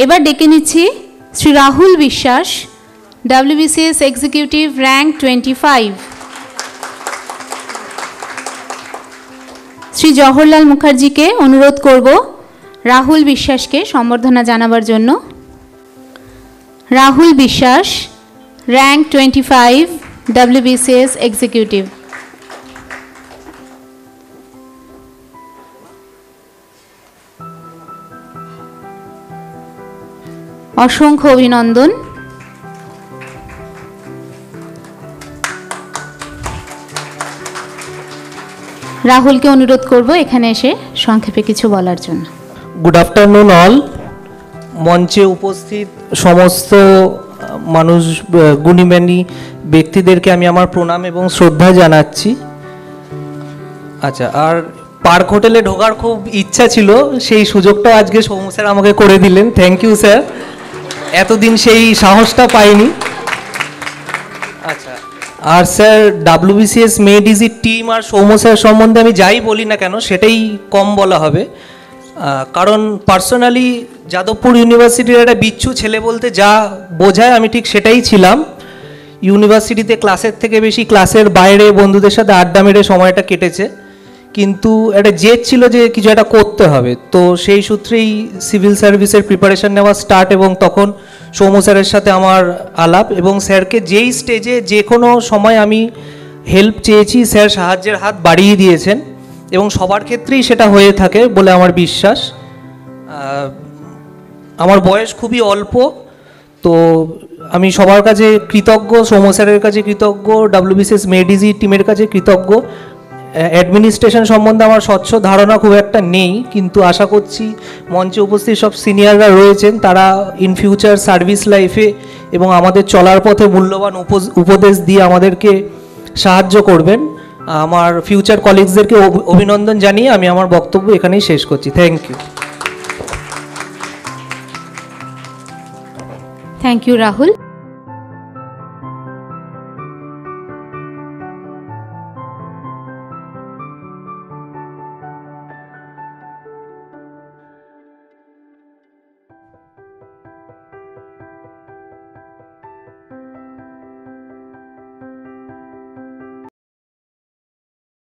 এবার ডেকে নিচ্ছি Shri Rahul Biswas, WBCS executive, rank 25। Shri Jawaharlal মুখার্জিকে অনুরোধ করব রাহুল বিশ্বাসকে সম্বর্ধনা জানাবার জন্য। রাহুল বিশ্বাস, র্যাঙ্ক 25, WBCS এক্সিকিউটিভ। অসংখ্য অভিনন্দন। রাহুলকে অনুরোধ করব এখানে এসে সংক্ষেপে কিছু বলার জন্য। Good afternoon all. মঞ্চে উপস্থিত সমস্ত মানুষ, গুণীমানী ব্যক্তিদেরকে আমি আমার প্রণাম এবং শ্রদ্ধা জানাচ্ছি। আচ্ছা, আর পার্ক হোটেলে ঢোকার খুব ইচ্ছা ছিল, সেই সুযোগটাও আজকে সৌম্য স্যার আমাকে করে দিলেন। থ্যাংক ইউ স্যার, এতদিন সেই সাহসটা পাইনি। আচ্ছা, আর sir WBCS made easy team আর সৌম্য স্যার সম্বন্ধে আমি যাই বলি না কেন সেটাই কম বলা হবে, কারণ পার্সোনালি যাদবপুর ইউনিভার্সিটির একটা বিচ্ছু ছেলে বলতে যা বোঝায় আমি ঠিক সেটাই ছিলাম। ইউনিভার্সিটিতে ক্লাসের থেকে বেশি ক্লাসের বাইরে বন্ধুদের সাথে আড্ডা মেরে সময়টা কেটেছে, কিন্তু একটা জেদ ছিল যে কিছু একটা করতে হবে। তো সেই সূত্রেই সিভিল সার্ভিসের প্রিপারেশন নেওয়া স্টার্ট, এবং তখন সৌম্য স্যারের সাথে আমার আলাপ, এবং স্যারকে যেই স্টেজে যে কোনো সময় আমি হেল্প চেয়েছি স্যার সাহায্যের হাত বাড়িয়ে দিয়েছেন, এবং সবার ক্ষেত্রেই সেটা হয়ে থাকে বলে আমার বিশ্বাস। আমার বয়স খুবই অল্প, তো আমি সবার কাছে কৃতজ্ঞ, সৌম্য স্যারের কাছে কৃতজ্ঞ, WBCS মেড ইজি টিমের কাছে কৃতজ্ঞ। অ্যাডমিনিস্ট্রেশন সম্বন্ধে আমার স্বচ্ছ ধারণা খুব একটা নেই, কিন্তু আশা করছি মঞ্চে উপস্থিত সব সিনিয়ররা রয়েছেন, তারা ইন ফিউচার সার্ভিস লাইফে এবং আমাদের চলার পথে মূল্যবান উপদেশ দিয়ে আমাদেরকে সাহায্য করবেন। আমার ফিউচার কলিগসদেরকে অভিনন্দন জানিয়ে আমি আমার বক্তব্য এখানেই শেষ করছি। Thank you. Thank you Rahul.